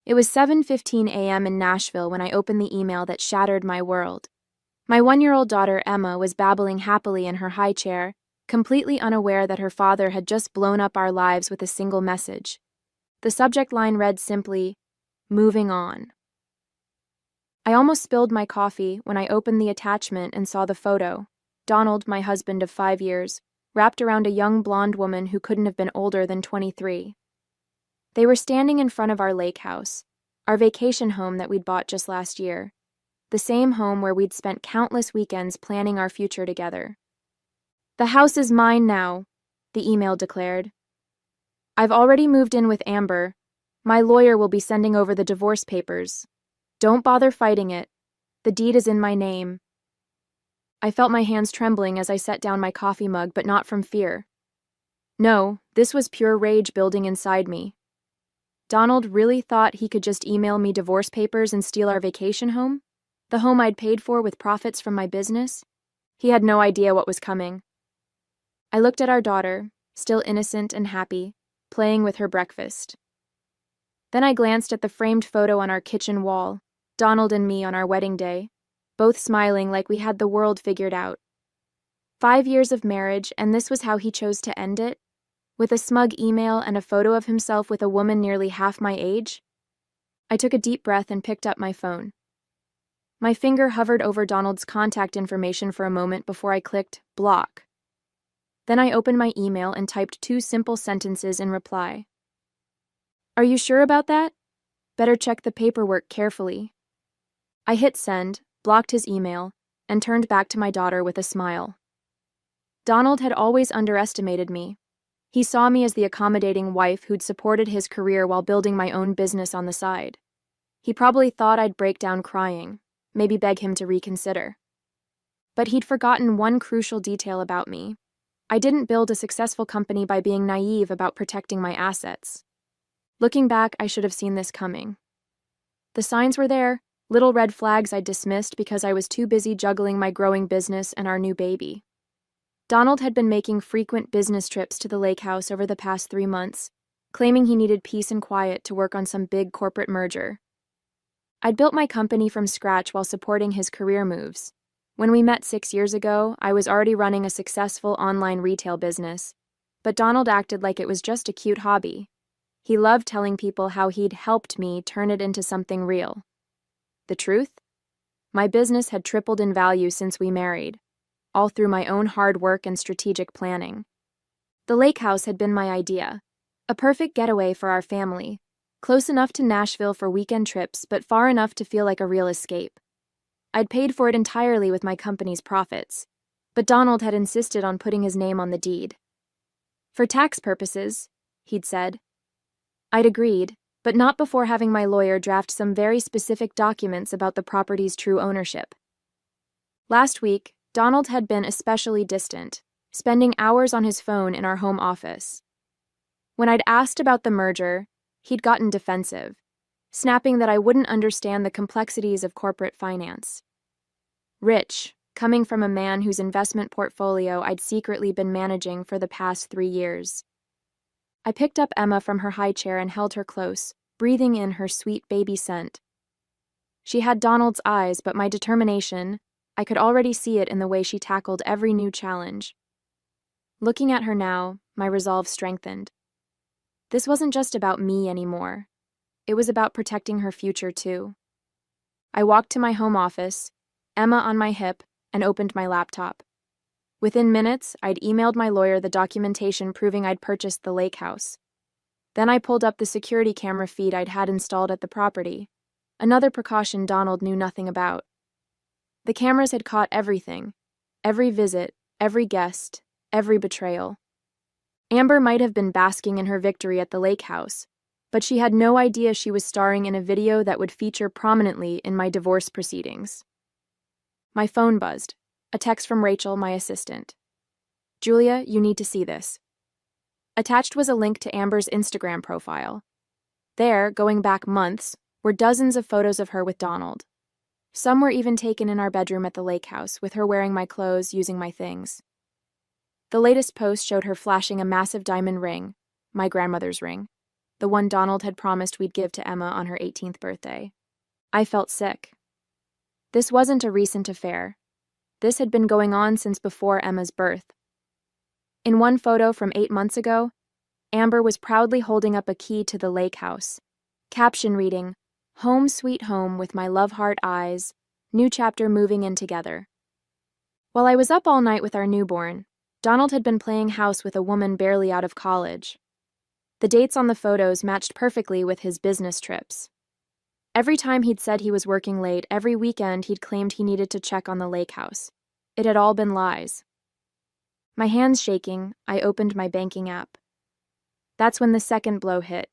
It was 7:15 a.m. in Nashville when I opened the email that shattered my world. My 1-year-old daughter, Emma, was babbling happily in her high chair, completely unaware that her father had just blown up our lives with a single message. The subject line read simply, "Moving on." I almost spilled my coffee when I opened the attachment and saw the photo. Donald, my husband of 5 years, wrapped around a young blonde woman who couldn't have been older than 23. They were standing in front of our lake house, our vacation home that we'd bought just last year, the same home where we'd spent countless weekends planning our future together. "The house is mine now," the email declared. "I've already moved in with Amber. My lawyer will be sending over the divorce papers. Don't bother fighting it. The deed is in my name." I felt my hands trembling as I set down my coffee mug, but not from fear. No, this was pure rage building inside me. Donald really thought he could just email me divorce papers and steal our vacation home? The home I'd paid for with profits from my business? He had no idea what was coming. I looked at our daughter, still innocent and happy, playing with her breakfast. Then I glanced at the framed photo on our kitchen wall, Donald and me on our wedding day, both smiling like we had the world figured out. 5 years of marriage, and this was how he chose to end it? With a smug email and a photo of himself with a woman nearly half my age? I took a deep breath and picked up my phone. My finger hovered over Donald's contact information for a moment before I clicked block. Then I opened my email and typed 2 simple sentences in reply. "Are you sure about that? Better check the paperwork carefully." I hit send, blocked his email, and turned back to my daughter with a smile. Donald had always underestimated me. He saw me as the accommodating wife who'd supported his career while building my own business on the side. He probably thought I'd break down crying, maybe beg him to reconsider. But he'd forgotten one crucial detail about me. I didn't build a successful company by being naive about protecting my assets. Looking back, I should have seen this coming. The signs were there, little red flags I'd dismissed because I was too busy juggling my growing business and our new baby. Donald had been making frequent business trips to the lake house over the past 3 months, claiming he needed peace and quiet to work on some big corporate merger. I'd built my company from scratch while supporting his career moves. When we met 6 years ago, I was already running a successful online retail business, but Donald acted like it was just a cute hobby. He loved telling people how he'd helped me turn it into something real. The truth? My business had tripled in value since we married, all through my own hard work and strategic planning. The lake house had been my idea, a perfect getaway for our family, close enough to Nashville for weekend trips, but far enough to feel like a real escape. I'd paid for it entirely with my company's profits, but Donald had insisted on putting his name on the deed. "For tax purposes," he'd said. I'd agreed, but not before having my lawyer draft some very specific documents about the property's true ownership. Last week, Donald had been especially distant, spending hours on his phone in our home office. When I'd asked about the merger, he'd gotten defensive, snapping that I wouldn't understand the complexities of corporate finance. Rich, coming from a man whose investment portfolio I'd secretly been managing for the past 3 years. I picked up Emma from her high chair and held her close, breathing in her sweet baby scent. She had Donald's eyes, but my determination, I could already see it in the way she tackled every new challenge. Looking at her now, my resolve strengthened. This wasn't just about me anymore. It was about protecting her future, too. I walked to my home office, Emma on my hip, and opened my laptop. Within minutes, I'd emailed my lawyer the documentation proving I'd purchased the lake house. Then I pulled up the security camera feed I'd had installed at the property, another precaution Donald knew nothing about. The cameras had caught everything, every visit, every guest, every betrayal. Amber might have been basking in her victory at the lake house, but she had no idea she was starring in a video that would feature prominently in my divorce proceedings. My phone buzzed, a text from Rachel, my assistant. "Julia, you need to see this." Attached was a link to Amber's Instagram profile. There, going back months, were dozens of photos of her with Donald. Some were even taken in our bedroom at the lake house, with her wearing my clothes, using my things. The latest post showed her flashing a massive diamond ring, my grandmother's ring. the one Donald had promised we'd give to Emma on her 18th birthday. I felt sick. This wasn't a recent affair. This had been going on since before Emma's birth. In one photo from 8 months ago, Amber was proudly holding up a key to the lake house, caption reading, "Home sweet home with my love heart eyes, new chapter moving in together." While I was up all night with our newborn, Donald had been playing house with a woman barely out of college. The dates on the photos matched perfectly with his business trips. Every time he'd said he was working late, every weekend he'd claimed he needed to check on the lake house. It had all been lies. My hands shaking, I opened my banking app. That's when the second blow hit.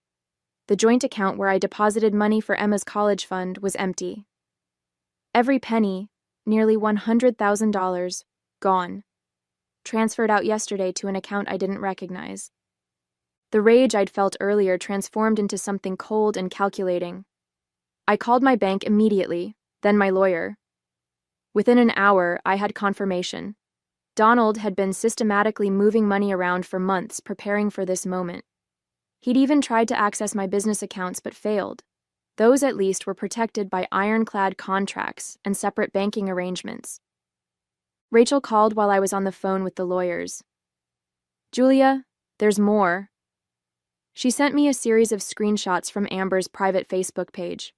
The joint account where I deposited money for Emma's college fund was empty. Every penny, nearly $100,000, gone. Transferred out yesterday to an account I didn't recognize. The rage I'd felt earlier transformed into something cold and calculating. I called my bank immediately, then my lawyer. Within an hour, I had confirmation. Donald had been systematically moving money around for months, preparing for this moment. He'd even tried to access my business accounts but failed. Those at least were protected by ironclad contracts and separate banking arrangements. Rachel called while I was on the phone with the lawyers. "Julia, there's more." She sent me a series of screenshots from Amber's private Facebook page.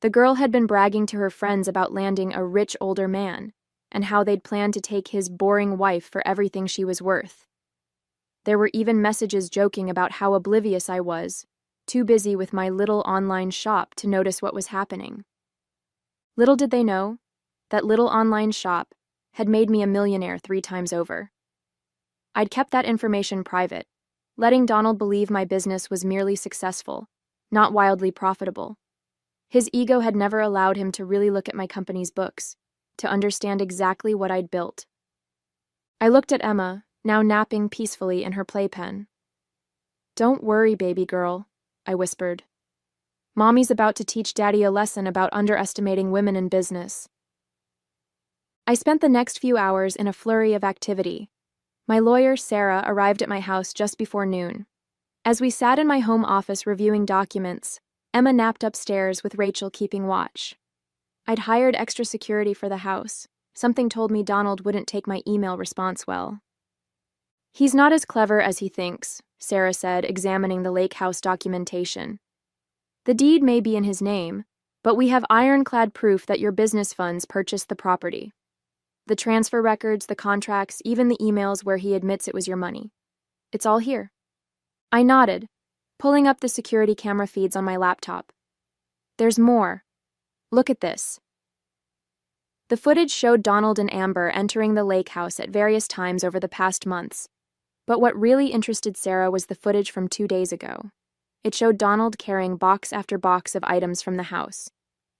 The girl had been bragging to her friends about landing a rich older man, and how they'd planned to take his boring wife for everything she was worth. There were even messages joking about how oblivious I was, too busy with my little online shop to notice what was happening. Little did they know, that little online shop had made me a millionaire 3 times over. I'd kept that information private, letting Donald believe my business was merely successful, not wildly profitable. His ego had never allowed him to really look at my company's books, to understand exactly what I'd built. I looked at Emma, now napping peacefully in her playpen. "Don't worry, baby girl," I whispered. "Mommy's about to teach Daddy a lesson about underestimating women in business." I spent the next few hours in a flurry of activity. My lawyer, Sarah, arrived at my house just before noon. As we sat in my home office reviewing documents, Emma napped upstairs with Rachel keeping watch. I'd hired extra security for the house. Something told me Donald wouldn't take my email response well. "He's not as clever as he thinks," Sarah said, examining the lake house documentation. "The deed may be in his name, but we have ironclad proof that your business funds purchased the property. The transfer records, the contracts, even the emails where he admits it was your money. It's all here." I nodded, pulling up the security camera feeds on my laptop. "There's more. Look at this." The footage showed Donald and Amber entering the lake house at various times over the past months. But what really interested Sarah was the footage from 2 days ago. It showed Donald carrying box after box of items from the house,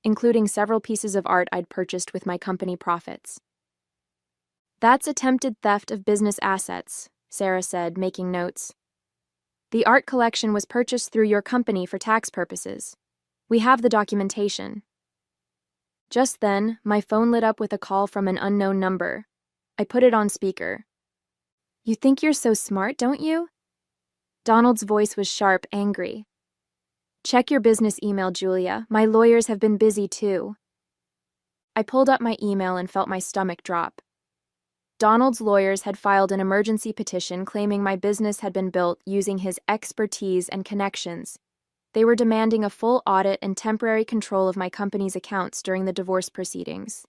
including several pieces of art I'd purchased with my company profits. "That's attempted theft of business assets," Sarah said, making notes. "The art collection was purchased through your company for tax purposes. We have the documentation." Just then, my phone lit up with a call from an unknown number. I put it on speaker. "You think you're so smart, don't you?" Donald's voice was sharp, angry. "Check your business email, Julia. My lawyers have been busy too." I pulled up my email and felt my stomach drop. Donald's lawyers had filed an emergency petition claiming my business had been built using his expertise and connections. They were demanding a full audit and temporary control of my company's accounts during the divorce proceedings.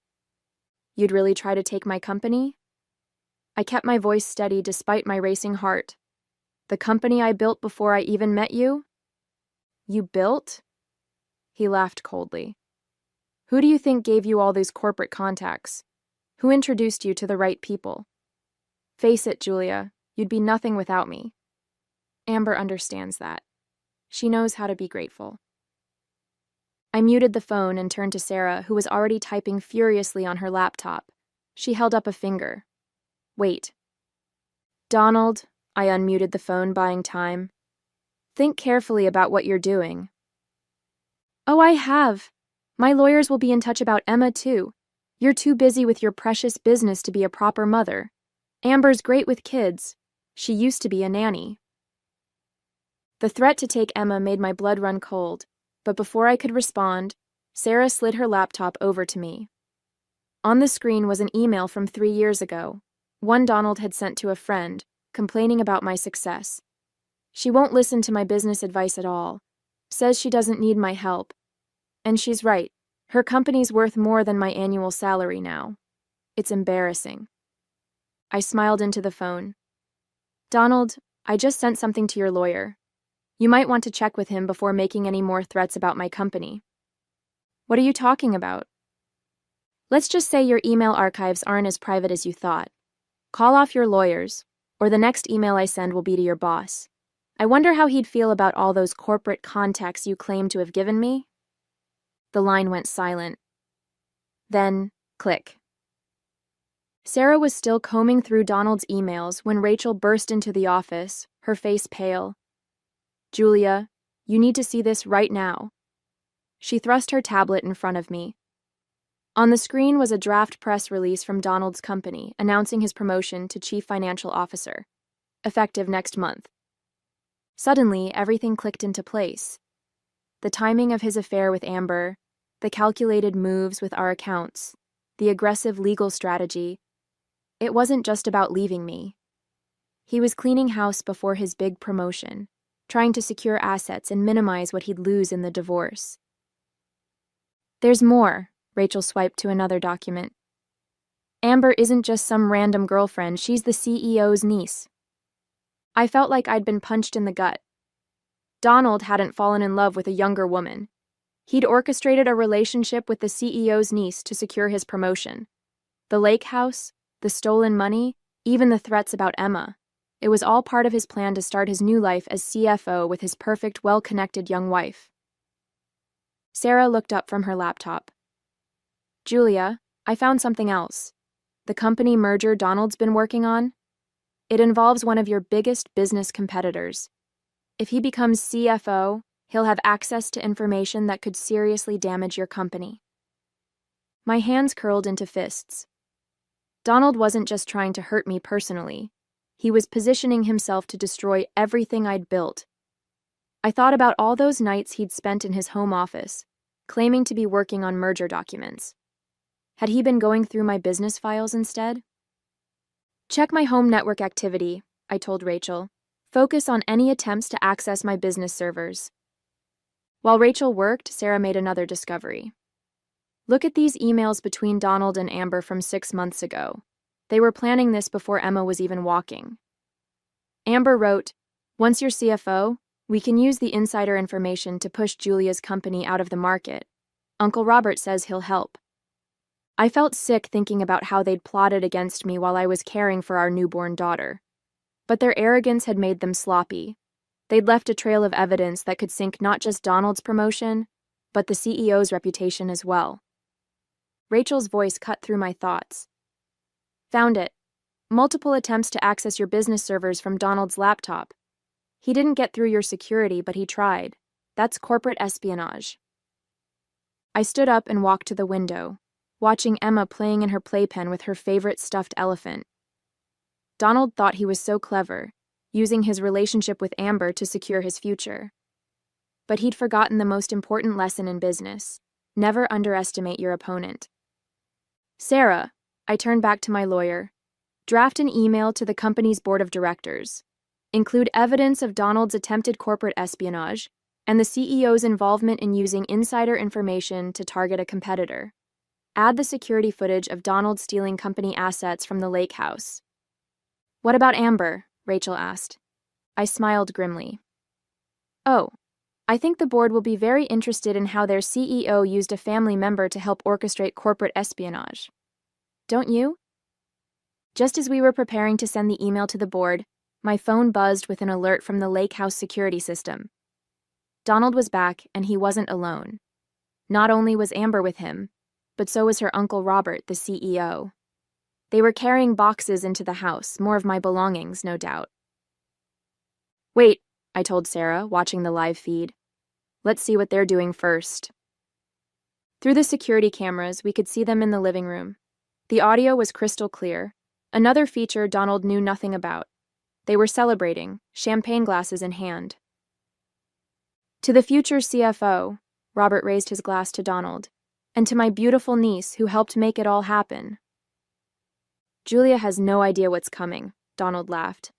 "You'd really try to take my company?" I kept my voice steady despite my racing heart. "The company I built before I even met you?" "You built?" He laughed coldly. "Who do you think gave you all these corporate contacts? Who introduced you to the right people? Face it, Julia, you'd be nothing without me." Amber understands that. She knows how to be grateful. I muted the phone and turned to Sarah, who was already typing furiously on her laptop. She held up a finger. "Wait." "Donald," I unmuted the phone, buying time. "Think carefully about what you're doing." "Oh, I have. My lawyers will be in touch about Emma, too. You're too busy with your precious business to be a proper mother. Amber's great with kids. She used to be a nanny." The threat to take Emma made my blood run cold, but before I could respond, Sarah slid her laptop over to me. On the screen was an email from 3 years ago, one Donald had sent to a friend, complaining about my success. She won't listen to my business advice at all, says she doesn't need my help. And she's right, her company's worth more than my annual salary now. It's embarrassing. I smiled into the phone. Donald, I just sent something to your lawyer. You might want to check with him before making any more threats about my company. What are you talking about? Let's just say your email archives aren't as private as you thought. Call off your lawyers, or the next email I send will be to your boss. I wonder how he'd feel about all those corporate contacts you claim to have given me? The line went silent. Then, click. Sarah was still combing through Donald's emails when Rachel burst into the office, her face pale. Julia, you need to see this right now. She thrust her tablet in front of me. On the screen was a draft press release from Donald's company announcing his promotion to Chief Financial Officer, effective next month. Suddenly, everything clicked into place. The timing of his affair with Amber, the calculated moves with our accounts, the aggressive legal strategy. It wasn't just about leaving me. He was cleaning house before his big promotion, trying to secure assets and minimize what he'd lose in the divorce. There's more. Rachel swiped to another document. Amber isn't just some random girlfriend, she's the CEO's niece. I felt like I'd been punched in the gut. Donald hadn't fallen in love with a younger woman. He'd orchestrated a relationship with the CEO's niece to secure his promotion. The lake house, the stolen money, even the threats about Emma. It was all part of his plan to start his new life as CFO with his perfect, well-connected young wife. Sarah looked up from her laptop. Julia, I found something else. The company merger Donald's been working on? It involves one of your biggest business competitors. If he becomes CFO, he'll have access to information that could seriously damage your company. My hands curled into fists. Donald wasn't just trying to hurt me personally. He was positioning himself to destroy everything I'd built. I thought about all those nights he'd spent in his home office, claiming to be working on merger documents. Had he been going through my business files instead? Check my home network activity, I told Rachel. Focus on any attempts to access my business servers. While Rachel worked, Sarah made another discovery. Look at these emails between Donald and Amber from 6 months ago. They were planning this before Emma was even walking. Amber wrote, "Once you're CFO, we can use the insider information to push Julia's company out of the market. Uncle Robert says he'll help." I felt sick thinking about how they'd plotted against me while I was caring for our newborn daughter. But their arrogance had made them sloppy. They'd left a trail of evidence that could sink not just Donald's promotion, but the CEO's reputation as well. Rachel's voice cut through my thoughts. Found it. Multiple attempts to access your business servers from Donald's laptop. He didn't get through your security, but he tried. That's corporate espionage. I stood up and walked to the window, watching Emma playing in her playpen with her favorite stuffed elephant. Donald thought he was so clever, using his relationship with Amber to secure his future. But he'd forgotten the most important lesson in business: never underestimate your opponent. Sarah, I turned back to my lawyer, draft an email to the company's board of directors. Include evidence of Donald's attempted corporate espionage and the CEO's involvement in using insider information to target a competitor. Add the security footage of Donald stealing company assets from the lake house. What about Amber? Rachel asked. I smiled grimly. Oh, I think the board will be very interested in how their CEO used a family member to help orchestrate corporate espionage. Don't you? Just as we were preparing to send the email to the board, my phone buzzed with an alert from the lake house security system. Donald was back, and he wasn't alone. Not only was Amber with him, but so was her Uncle Robert, the CEO. They were carrying boxes into the house, more of my belongings, no doubt. Wait, I told Sarah, watching the live feed. Let's see what they're doing first. Through the security cameras, we could see them in the living room. The audio was crystal clear, another feature Donald knew nothing about. They were celebrating, champagne glasses in hand. To the future CFO, Robert raised his glass to Donald, and to my beautiful niece who helped make it all happen. Julia has no idea what's coming, Donald laughed.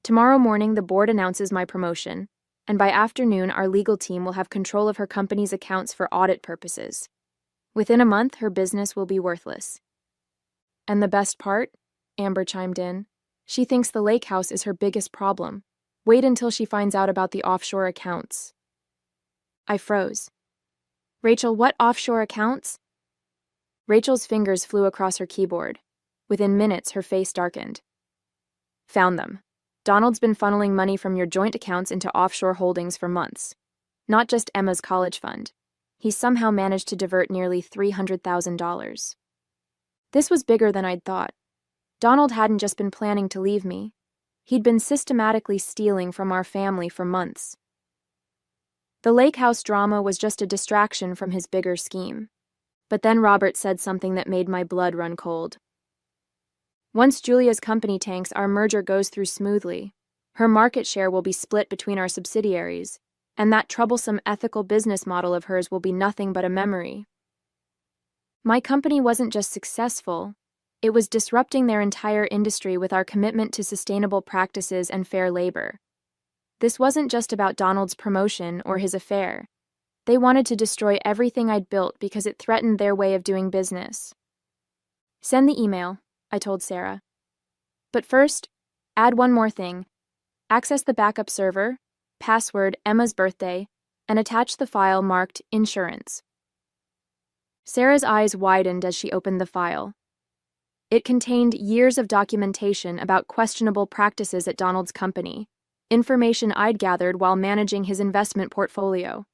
Tomorrow morning, the board announces my promotion, and by afternoon, our legal team will have control of her company's accounts for audit purposes. Within a month, her business will be worthless. And the best part? Amber chimed in. She thinks the lake house is her biggest problem. Wait until she finds out about the offshore accounts. I froze. Rachel, what offshore accounts? Rachel's fingers flew across her keyboard. Within minutes, her face darkened. Found them. Donald's been funneling money from your joint accounts into offshore holdings for months. Not just Emma's college fund. He somehow managed to divert nearly $300,000. This was bigger than I'd thought. Donald hadn't just been planning to leave me. He'd been systematically stealing from our family for months. The lake house drama was just a distraction from his bigger scheme. But then Robert said something that made my blood run cold. Once Julia's company tanks, our merger goes through smoothly. Her market share will be split between our subsidiaries, and that troublesome ethical business model of hers will be nothing but a memory. My company wasn't just successful, it was disrupting their entire industry with our commitment to sustainable practices and fair labor. This wasn't just about Donald's promotion or his affair. They wanted to destroy everything I'd built because it threatened their way of doing business. Send the email, I told Sarah. But first, add one more thing. Access the backup server, password Emma's birthday, and attach the file marked Insurance. Sarah's eyes widened as she opened the file. It contained years of documentation about questionable practices at Donald's company, information I'd gathered while managing his investment portfolio.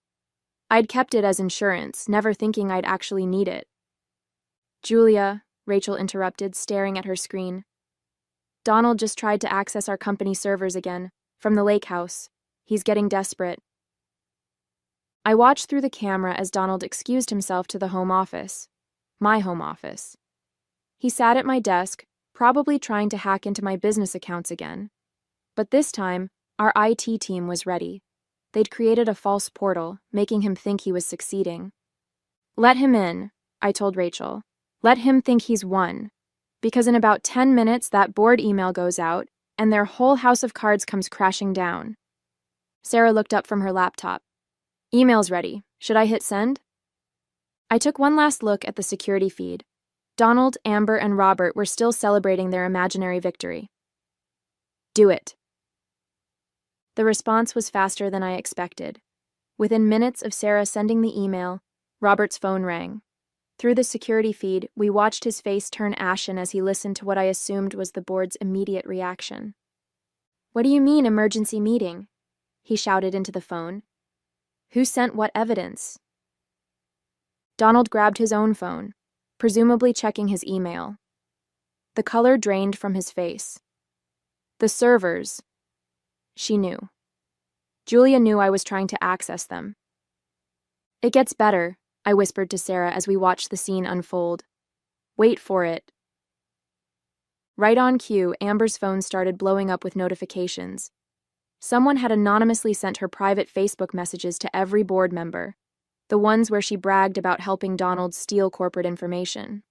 I'd kept it as insurance, never thinking I'd actually need it. Julia, Rachel interrupted, staring at her screen. Donald just tried to access our company servers again, from the lake house. He's getting desperate. I watched through the camera as Donald excused himself to the home office. My home office. He sat at my desk, probably trying to hack into my business accounts again. But this time, our IT team was ready. They'd created a false portal, making him think he was succeeding. Let him in, I told Rachel. Let him think he's won. Because in about 10 minutes, that board email goes out, and their whole house of cards comes crashing down. Sarah looked up from her laptop. Email's ready. Should I hit send? I took one last look at the security feed. Donald, Amber, and Robert were still celebrating their imaginary victory. Do it. The response was faster than I expected. Within minutes of Sarah sending the email, Robert's phone rang. Through the security feed, we watched his face turn ashen as he listened to what I assumed was the board's immediate reaction. What do you mean, emergency meeting? He shouted into the phone. Who sent what evidence? Donald grabbed his own phone, presumably checking his email. The color drained from his face. The servers. She knew. Julia knew I was trying to access them. It gets better, I whispered to Sarah as we watched the scene unfold. Wait for it. Right on cue, Amber's phone started blowing up with notifications. Someone had anonymously sent her private Facebook messages to every board member, the ones where she bragged about helping Donald steal corporate information.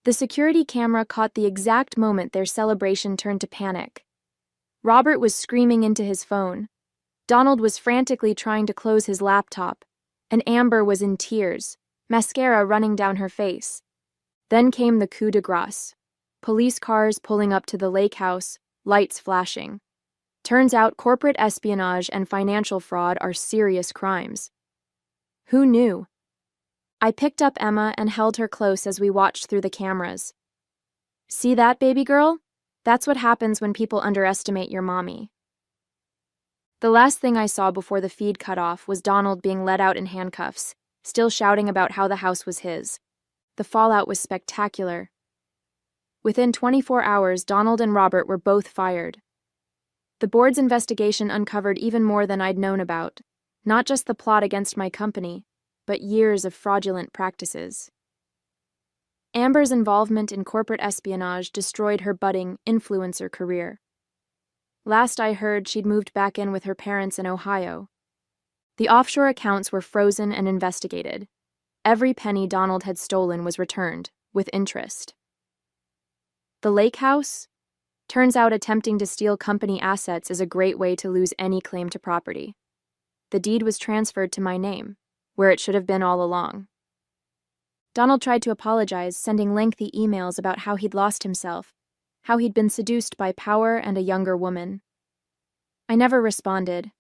The security camera caught the exact moment their celebration turned to panic. Robert was screaming into his phone. Donald was frantically trying to close his laptop, and Amber was in tears, mascara running down her face. Then came the coup de grace. Police cars pulling up to the lake house, lights flashing. Turns out corporate espionage and financial fraud are serious crimes. Who knew? I picked up Emma and held her close as we watched through the cameras. See that, baby girl? That's what happens when people underestimate your mommy. The last thing I saw before the feed cut off was Donald being let out in handcuffs, still shouting about how the house was his. The fallout was spectacular. Within 24 hours, Donald and Robert were both fired. The board's investigation uncovered even more than I'd known about, not just the plot against my company, but years of fraudulent practices. Amber's involvement in corporate espionage destroyed her budding influencer career. Last I heard, she'd moved back in with her parents in Ohio. The offshore accounts were frozen and investigated. Every penny Donald had stolen was returned, with interest. The lake house? Turns out attempting to steal company assets is a great way to lose any claim to property. The deed was transferred to my name, where it should have been all along. Donald tried to apologize, sending lengthy emails about how he'd lost himself, how he'd been seduced by power and a younger woman. I never responded.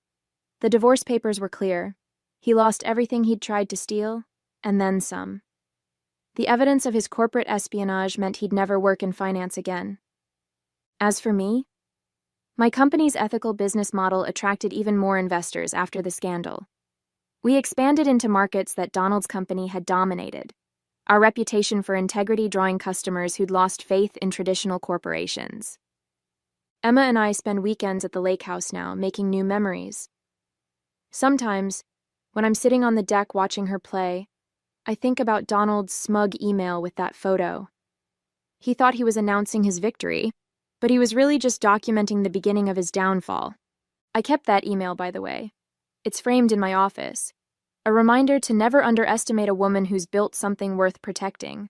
The divorce papers were clear. He lost everything he'd tried to steal, and then some. The evidence of his corporate espionage meant he'd never work in finance again. As for me, my company's ethical business model attracted even more investors after the scandal. We expanded into markets that Donald's company had dominated, our reputation for integrity drawing customers who'd lost faith in traditional corporations. Emma and I spend weekends at the lake house now, making new memories. Sometimes, when I'm sitting on the deck watching her play, I think about Donald's smug email with that photo. He thought he was announcing his victory, but he was really just documenting the beginning of his downfall. I kept that email, by the way. It's framed in my office. A reminder to never underestimate a woman who's built something worth protecting.